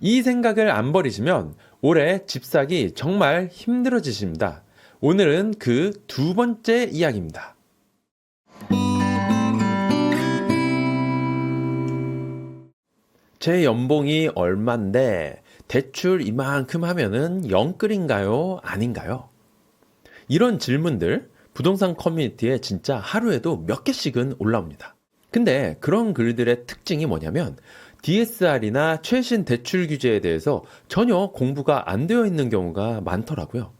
이 생각을 안 버리시면 올해 집 사기 정말 힘들어지십니다. 오늘은 그 두 번째 이야기입니다. 제 연봉이 얼만데 대출 이만큼 하면은 영끌인가요? 아닌가요? 이런 질문들 부동산 커뮤니티에 진짜 하루에도 몇 개씩은 올라옵니다. 근데 그런 글들의 특징이 뭐냐면 DSR이나 최신 대출 규제에 대해서 전혀 공부가 안 되어 있는 경우가 많더라고요.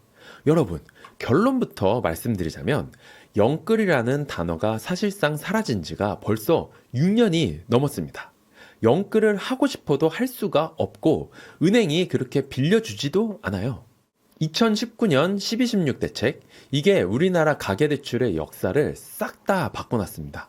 여러분, 결론부터 말씀드리자면 영끌이라는 단어가 사실상 사라진 지가 벌써 6년이 넘었습니다. 영끌을 하고 싶어도 할 수가 없고 은행이 그렇게 빌려주지도 않아요. 2019년 1216 대책, 이게 우리나라 가계대출의 역사를 싹 다 바꿔놨습니다.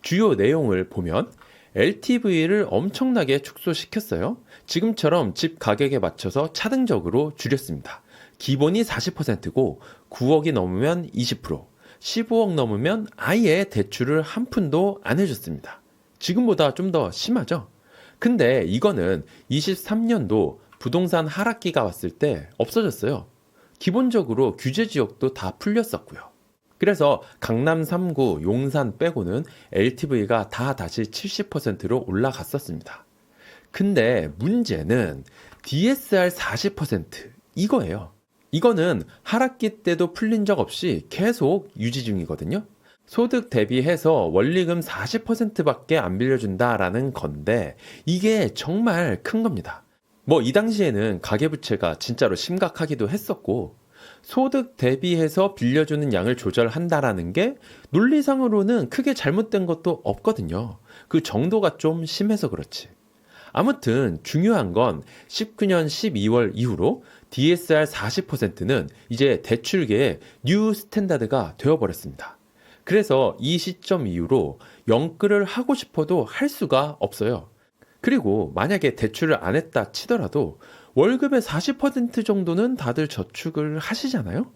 주요 내용을 보면 LTV를 엄청나게 축소시켰어요. 지금처럼 집 가격에 맞춰서 차등적으로 줄였습니다. 기본이 40%고 9억이 넘으면 20%, 15억 넘으면 아예 대출을 한 푼도 안 해줬습니다. 지금보다 좀 더 심하죠? 근데 이거는 23년도 부동산 하락기가 왔을 때 없어졌어요. 기본적으로 규제 지역도 다 풀렸었고요. 그래서 강남 3구, 용산 빼고는 LTV가 다 다시 70%로 올라갔었습니다. 근데 문제는 DSR 40% 이거예요. 이거는 하락기 때도 풀린 적 없이 계속 유지 중이거든요. 소득 대비해서 원리금 40%밖에 안 빌려준다라는 건데 이게 정말 큰 겁니다. 뭐 이 당시에는 가계부채가 진짜로 심각하기도 했었고 소득 대비해서 빌려주는 양을 조절한다라는 게 논리상으로는 크게 잘못된 것도 없거든요. 그 정도가 좀 심해서 그렇지. 아무튼 중요한 건 19년 12월 이후로 DSR 40%는 이제 대출계의 뉴 스탠다드가 되어버렸습니다. 그래서 이 시점 이후로 영끌을 하고 싶어도 할 수가 없어요. 그리고 만약에 대출을 안 했다 치더라도 월급의 40% 정도는 다들 저축을 하시잖아요?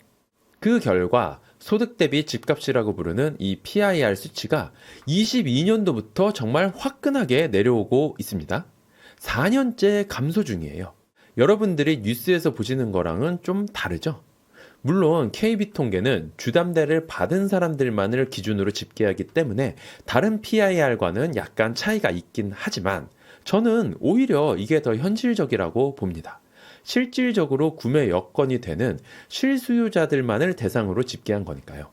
그 결과 소득 대비 집값이라고 부르는 이 PIR 수치가 22년도부터 정말 화끈하게 내려오고 있습니다. 4년째 감소 중이에요. 여러분들이 뉴스에서 보시는 거랑은 좀 다르죠? 물론 KB통계는 주담대를 받은 사람들만을 기준으로 집계하기 때문에 다른 PIR과는 약간 차이가 있긴 하지만 저는 오히려 이게 더 현실적이라고 봅니다. 실질적으로 구매 여건이 되는 실수요자들만을 대상으로 집계한 거니까요.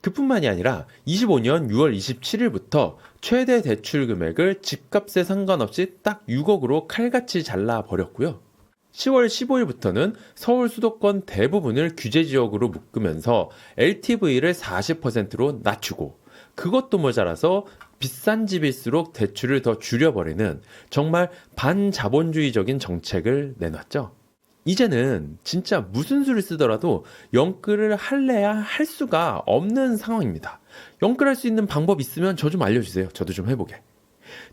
그뿐만이 아니라 25년 6월 27일부터 최대 대출 금액을 집값에 상관없이 딱 6억으로 칼같이 잘라버렸고요. 10월 15일부터는 서울 수도권 대부분을 규제 지역으로 묶으면서 LTV를 40%로 낮추고 그것도 모자라서 비싼 집일수록 대출을 더 줄여버리는 정말 반자본주의적인 정책을 내놨죠. 이제는 진짜 무슨 수를 쓰더라도 영끌을 할래야 할 수가 없는 상황입니다. 영끌할 수 있는 방법 있으면 저 좀 알려주세요. 저도 좀 해보게.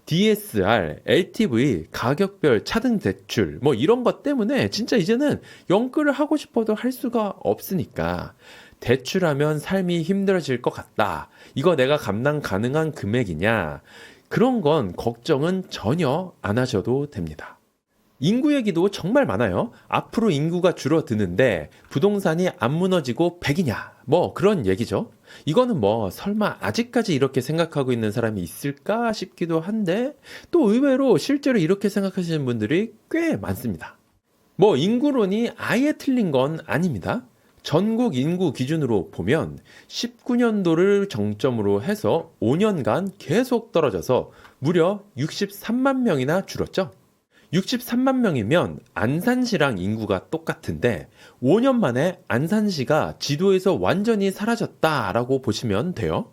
DSR, LTV, 가격별 차등 대출 뭐 이런 것 때문에 진짜 이제는 영끌을 하고 싶어도 할 수가 없으니까 대출하면 삶이 힘들어질 것 같다. 이거 내가 감당 가능한 금액이냐? 그런 건 걱정은 전혀 안 하셔도 됩니다. 인구 얘기도 정말 많아요. 앞으로 인구가 줄어드는데 부동산이 안 무너지고 100이냐? 뭐 그런 얘기죠. 이거는 뭐 설마 아직까지 이렇게 생각하고 있는 사람이 있을까 싶기도 한데 또 의외로 실제로 이렇게 생각하시는 분들이 꽤 많습니다. 뭐 인구론이 아예 틀린 건 아닙니다. 전국 인구 기준으로 보면 19년도를 정점으로 해서 5년간 계속 떨어져서 무려 63만 명이나 줄었죠. 63만 명이면 안산시랑 인구가 똑같은데 5년 만에 안산시가 지도에서 완전히 사라졌다라고 보시면 돼요.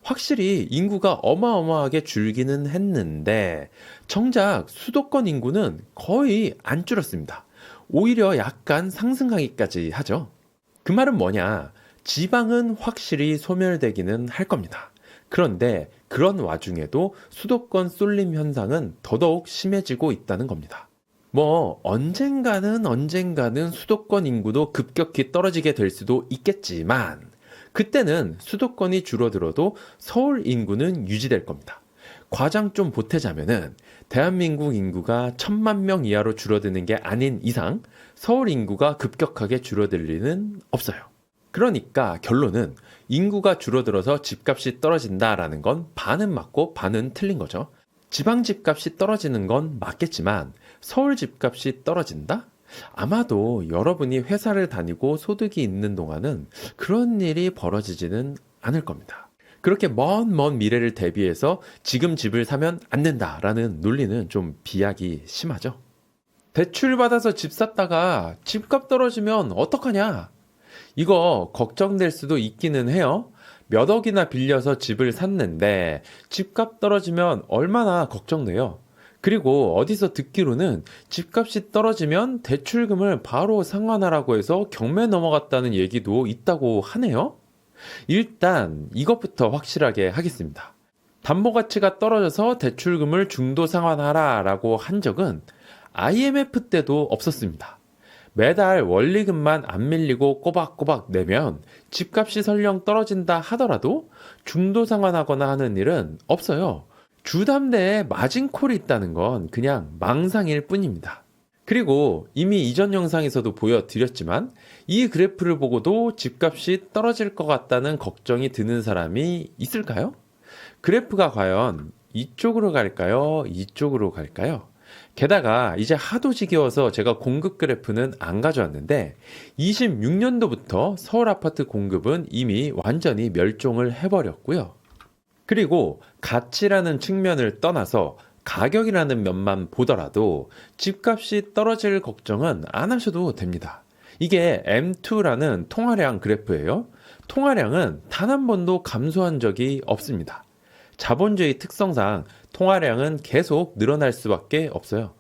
확실히 인구가 어마어마하게 줄기는 했는데 정작 수도권 인구는 거의 안 줄었습니다. 오히려 약간 상승하기까지 하죠. 그 말은 뭐냐? 지방은 확실히 소멸되기는 할 겁니다. 그런데 그런 와중에도 수도권 쏠림 현상은 더더욱 심해지고 있다는 겁니다. 뭐 언젠가는 수도권 인구도 급격히 떨어지게 될 수도 있겠지만 그때는 수도권이 줄어들어도 서울 인구는 유지될 겁니다. 과장 좀 보태자면은 대한민국 인구가 1,000만 명 이하로 줄어드는 게 아닌 이상 서울 인구가 급격하게 줄어들 리는 없어요. 그러니까 결론은 인구가 줄어들어서 집값이 떨어진다라는 건 반은 맞고 반은 틀린 거죠. 지방 집값이 떨어지는 건 맞겠지만 서울 집값이 떨어진다? 아마도 여러분이 회사를 다니고 소득이 있는 동안은 그런 일이 벌어지지는 않을 겁니다. 그렇게 먼 미래를 대비해서 지금 집을 사면 안 된다라는 논리는 좀 비약이 심하죠. 대출 받아서 집 샀다가 집값 떨어지면 어떡하냐? 이거 걱정될 수도 있기는 해요. 몇 억이나 빌려서 집을 샀는데 집값 떨어지면 얼마나 걱정돼요. 그리고 어디서 듣기로는 집값이 떨어지면 대출금을 바로 상환하라고 해서 경매 넘어갔다는 얘기도 있다고 하네요. 일단 이것부터 확실하게 하겠습니다. 담보가치가 떨어져서 대출금을 중도 상환하라라고 한 적은 IMF 때도 없었습니다. 매달 원리금만 안 밀리고 꼬박꼬박 내면 집값이 설령 떨어진다 하더라도 중도 상환하거나 하는 일은 없어요. 주담대에 마진콜이 있다는 건 그냥 망상일 뿐입니다. 그리고 이미 이전 영상에서도 보여드렸지만 이 그래프를 보고도 집값이 떨어질 것 같다는 걱정이 드는 사람이 있을까요? 그래프가 과연 이쪽으로 갈까요? 이쪽으로 갈까요? 게다가 이제 하도 지겨워서 제가 공급 그래프는 안 가져왔는데 26년도부터 서울 아파트 공급은 이미 완전히 멸종을 해버렸고요. 그리고 가치라는 측면을 떠나서 가격이라는 면만 보더라도 집값이 떨어질 걱정은 안 하셔도 됩니다. 이게 M2라는 통화량 그래프예요. 통화량은 단 한 번도 감소한 적이 없습니다. 자본주의 특성상 통화량은 계속 늘어날 수밖에 없어요.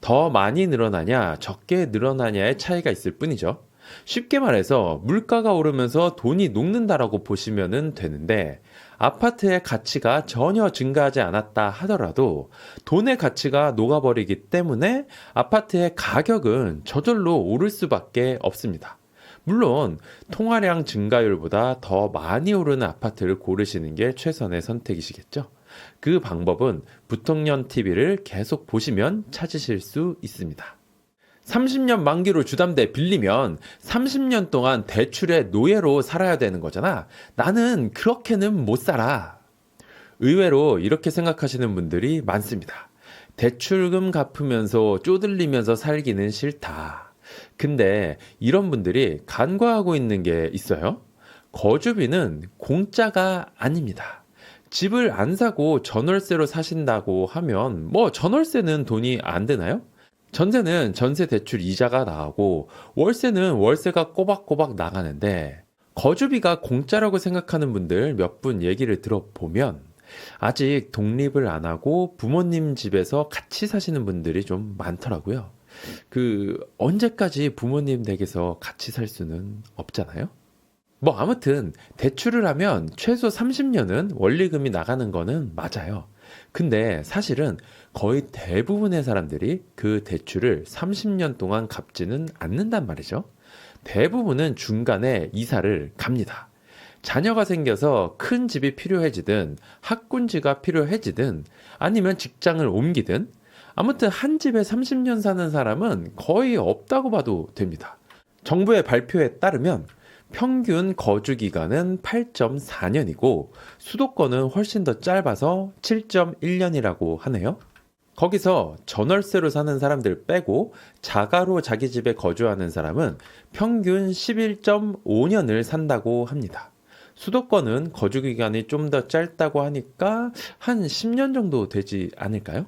더 많이 늘어나냐, 적게 늘어나냐의 차이가 있을 뿐이죠. 쉽게 말해서 물가가 오르면서 돈이 녹는다라고 보시면 되는데 아파트의 가치가 전혀 증가하지 않았다 하더라도 돈의 가치가 녹아버리기 때문에 아파트의 가격은 저절로 오를 수밖에 없습니다. 물론 통화량 증가율보다 더 많이 오르는 아파트를 고르시는 게 최선의 선택이시겠죠. 그 방법은 부통령 TV를 계속 보시면 찾으실 수 있습니다. 30년 만기로 주담대 빌리면 30년 동안 대출의 노예로 살아야 되는 거잖아. 나는 그렇게는 못 살아. 의외로 이렇게 생각하시는 분들이 많습니다. 대출금 갚으면서 쪼들리면서 살기는 싫다. 근데 이런 분들이 간과하고 있는 게 있어요. 거주비는 공짜가 아닙니다. 집을 안 사고 전월세로 사신다고 하면 전월세는 돈이 안 드나요? 전세는 전세 대출 이자가 나가고 월세는 월세가 꼬박꼬박 나가는데 거주비가 공짜라고 생각하는 분들 몇 분 얘기를 들어보면 아직 독립을 안 하고 부모님 집에서 같이 사시는 분들이 좀 많더라고요. 언제까지 부모님 댁에서 같이 살 수는 없잖아요? 아무튼 대출을 하면 최소 30년은 원리금이 나가는 거는 맞아요. 근데 사실은 거의 대부분의 사람들이 그 대출을 30년 동안 갚지는 않는단 말이죠. 대부분은 중간에 이사를 갑니다. 자녀가 생겨서 큰 집이 필요해지든 학군지가 필요해지든 아니면 직장을 옮기든 아무튼 한 집에 30년 사는 사람은 거의 없다고 봐도 됩니다. 정부의 발표에 따르면 평균 거주 기간은 8.4년이고 수도권은 훨씬 더 짧아서 7.1년이라고 하네요. 거기서 전월세로 사는 사람들 빼고 자가로 자기 집에 거주하는 사람은 평균 11.5년을 산다고 합니다. 수도권은 거주 기간이 좀 더 짧다고 하니까 한 10년 정도 되지 않을까요?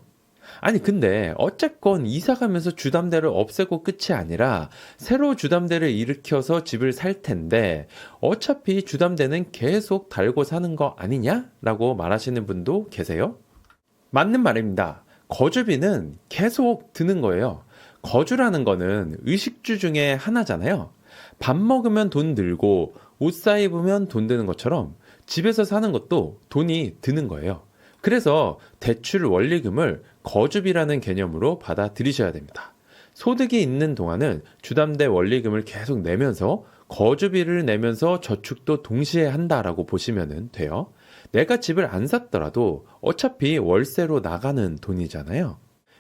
아니 근데 어쨌건 이사 가면서 주담대를 없애고 끝이 아니라 새로 주담대를 일으켜서 집을 살 텐데 어차피 주담대는 계속 달고 사는 거 아니냐? 라고 말하시는 분도 계세요. 맞는 말입니다. 거주비는 계속 드는 거예요. 거주라는 거는 의식주 중에 하나잖아요. 밥 먹으면 돈 들고 옷 사 입으면 돈 드는 것처럼 집에서 사는 것도 돈이 드는 거예요. 그래서 대출 원리금을 거주비라는 개념으로 받아들이셔야 됩니다. 소득이 있는 동안은 주담대 원리금을 계속 내면서 거주비를 내면서 저축도 동시에 한다라고 보시면 돼요. 내가 집을 안 샀더라도 어차피 월세로 나가는 돈이잖아요.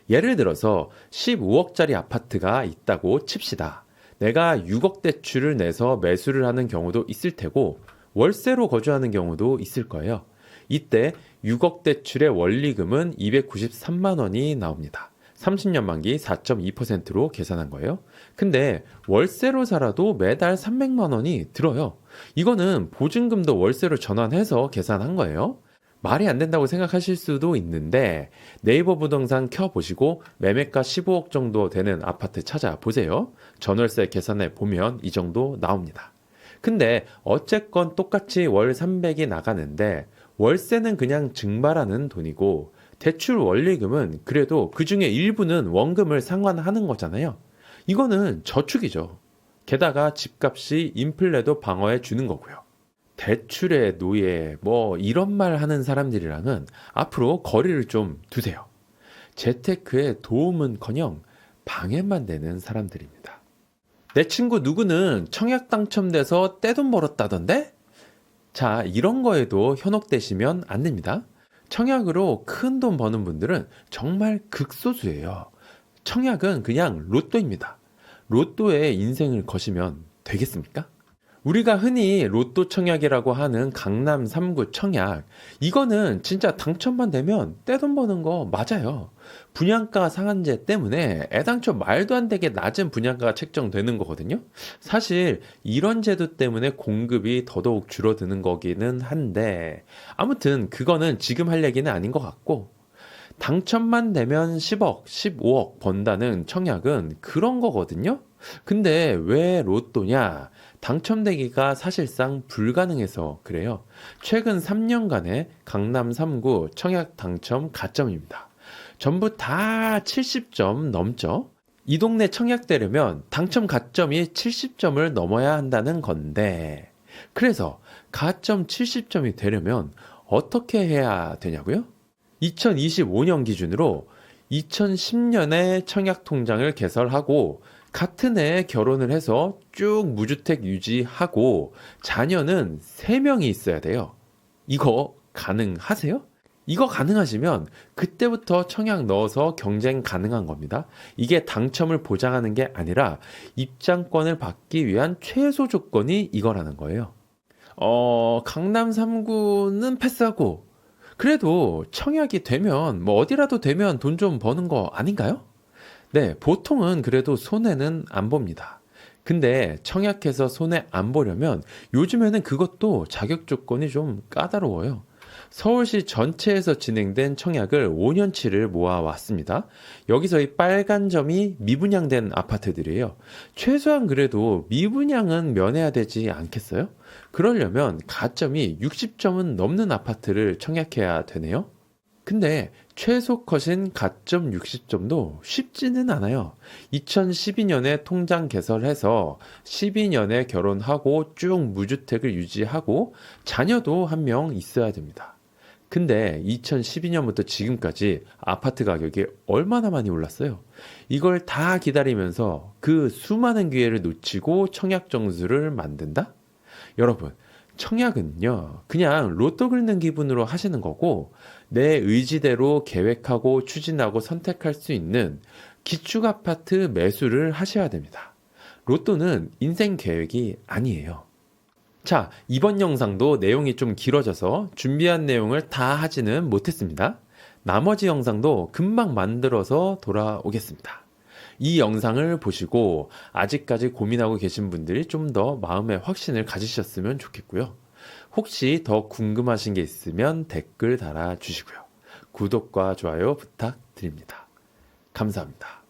예를 들어서 15억짜리 아파트가 있다고 칩시다. 내가 6억 대출을 내서 매수를 하는 경우도 있을 테고 월세로 거주하는 경우도 있을 거예요. 이때 6억 대출의 원리금은 293만 원이 나옵니다. 30년 만기 4.2%로 계산한 거예요. 근데 월세로 살아도 매달 300만 원이 들어요. 이거는 보증금도 월세로 전환해서 계산한 거예요. 말이 안 된다고 생각하실 수도 있는데 네이버 부동산 켜보시고 매매가 15억 정도 되는 아파트 찾아보세요. 전월세 계산해 보면 이 정도 나옵니다. 근데 어쨌건 똑같이 월 300이 나가는데 월세는 그냥 증발하는 돈이고 대출 원리금은 그래도 그 중에 일부는 원금을 상환하는 거잖아요. 이거는 저축이죠. 게다가 집값이 인플레도 방어해 주는 거고요. 대출의 노예, 이런 말 하는 사람들이랑은 앞으로 거리를 좀 두세요. 재테크에 도움은커녕 방해만 되는 사람들입니다. 내 친구 누구는 청약 당첨돼서 떼돈 벌었다던데? 자, 이런 거에도 현혹되시면 안 됩니다. 청약으로 큰 돈 버는 분들은 정말 극소수예요. 청약은 그냥 로또입니다. 로또에 인생을 거시면 되겠습니까? 우리가 흔히 로또 청약이라고 하는 강남 3구 청약, 이거는 진짜 당첨만 되면 떼돈 버는 거 맞아요. 분양가 상한제 때문에 애당초 말도 안 되게 낮은 분양가가 책정되는 거거든요. 사실 이런 제도 때문에 공급이 더더욱 줄어드는 거기는 한데 아무튼 그거는 지금 할 얘기는 아닌 것 같고, 당첨만 되면 10억, 15억 번다는 청약은 그런 거거든요. 근데 왜 로또냐? 당첨되기가 사실상 불가능해서 그래요. 최근 3년간의 강남 3구 청약 당첨 가점입니다. 전부 다 70점 넘죠? 이 동네 청약되려면 당첨 가점이 70점을 넘어야 한다는 건데, 그래서 가점 70점이 되려면 어떻게 해야 되냐고요? 2025년 기준으로 2010년에 청약 통장을 개설하고 같은 해에 결혼을 해서 쭉 무주택 유지하고 자녀는 3명이 있어야 돼요. 이거 가능하세요? 이거 가능하시면 그때부터 청약 넣어서 경쟁 가능한 겁니다. 이게 당첨을 보장하는 게 아니라 입장권을 받기 위한 최소 조건이 이거라는 거예요. 강남 3구는 패스하고 그래도 청약이 되면 어디라도 되면 돈 좀 버는 거 아닌가요? 네, 보통은 그래도 손해는 안 봅니다. 근데 청약해서 손해 안 보려면 요즘에는 그것도 자격 조건이 좀 까다로워요. 서울시 전체에서 진행된 청약을 5년치를 모아왔습니다. 여기서 이 빨간 점이 미분양된 아파트들이에요. 최소한 그래도 미분양은 면해야 되지 않겠어요? 그러려면 가점이 60점은 넘는 아파트를 청약해야 되네요. 근데 최소 컷인 가점 60점도 쉽지는 않아요. 2012년에 통장 개설해서 12년에 결혼하고 쭉 무주택을 유지하고 자녀도 한 명 있어야 됩니다. 근데 2012년부터 지금까지 아파트 가격이 얼마나 많이 올랐어요? 이걸 다 기다리면서 그 수많은 기회를 놓치고 청약 정수를 만든다? 여러분, 청약은요, 그냥 로또 긁는 기분으로 하시는 거고, 내 의지대로 계획하고 추진하고 선택할 수 있는 기축 아파트 매수를 하셔야 됩니다. 로또는 인생 계획이 아니에요. 자, 이번 영상도 내용이 좀 길어져서 준비한 내용을 다 하지는 못했습니다. 나머지 영상도 금방 만들어서 돌아오겠습니다. 이 영상을 보시고 아직까지 고민하고 계신 분들이 좀 더 마음의 확신을 가지셨으면 좋겠고요. 혹시 더 궁금하신 게 있으면 댓글 달아주시고요. 구독과 좋아요 부탁드립니다. 감사합니다.